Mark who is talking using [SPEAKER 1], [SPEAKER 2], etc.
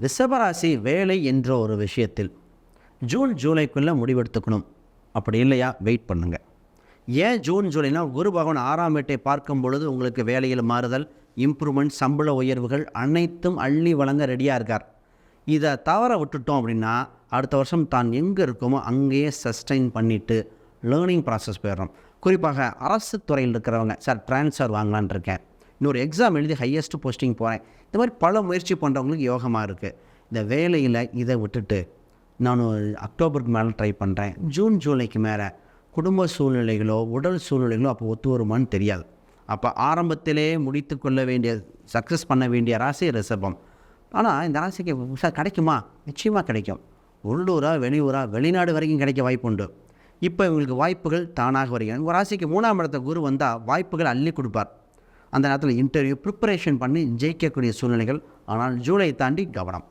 [SPEAKER 1] ரிஷபராசி வேலை என்ற ஒரு விஷயத்தில் ஜூன் ஜூலைக்குள்ளே முடிவெடுத்துக்கணும். அப்படி இல்லையா வெயிட் பண்ணுங்கள். ஏன் ஜூன் ஜூலைனா குரு பகவான் 6ஆம் வீட்டை பார்க்கும் பொழுது உங்களுக்கு வேலையில் மாறுதல், இம்ப்ரூவ்மெண்ட், சம்பள உயர்வுகள் அனைத்தும் அள்ளி வழங்க ரெடியாக இருக்கார். இதை தவற விட்டுட்டோம் அப்படின்னா அடுத்த வருஷம் தான் எங்கே இருக்கோமோ அங்கேயே சஸ்டெயின் பண்ணிவிட்டு லேர்னிங் ப்ராசஸ் போயிடுறோம். குறிப்பாக அரசு துறையில் இருக்கிறவங்க, சார் ட்ரான்ஸ்ஃபர் வாங்கலான் இருக்கேன், இன்னொரு எக்ஸாம் எழுதி ஹையஸ்ட் போஸ்டிங் போகிறேன், இந்த மாதிரி பல முயற்சி பண்ணுறவங்களுக்கு யோகமாக இருக்குது. இந்த வேலையில் இதை விட்டுட்டு நான் அக்டோபருக்கு மேலே ட்ரை பண்ணுறேன், ஜூன் ஜூலைக்கு மேலே குடும்ப சூழ்நிலைகளோ உடல் சூழ்நிலைகளோ அப்போ ஒத்து வருமானு தெரியாது. அப்போ ஆரம்பத்திலே முடித்து கொள்ள வேண்டிய, சக்ஸஸ் பண்ண வேண்டிய ராசி ரிஷபம். ஆனால் இந்த ராசிக்கு சார் கிடைக்குமா? நிச்சயமாக கிடைக்கும். உள்ளூரா வெளியூரா வெளிநாடு வரைக்கும் கிடைக்க வாய்ப்பு உண்டு. இப்போ இவங்களுக்கு வாய்ப்புகள் தானாக வருகிறது. ஒரு ராசிக்கு 3ஆம் இடத்த குரு வந்தால் வாய்ப்புகள் அள்ளி கொடுப்பார். அந்த நேரத்தில் இன்டர்வியூ ப்ரிப்பரேஷன் பண்ணி ஜெயிக்கக்கூடிய சூழ்நிலைகள். ஆனால் ஜூலை தாண்டி கவனம்.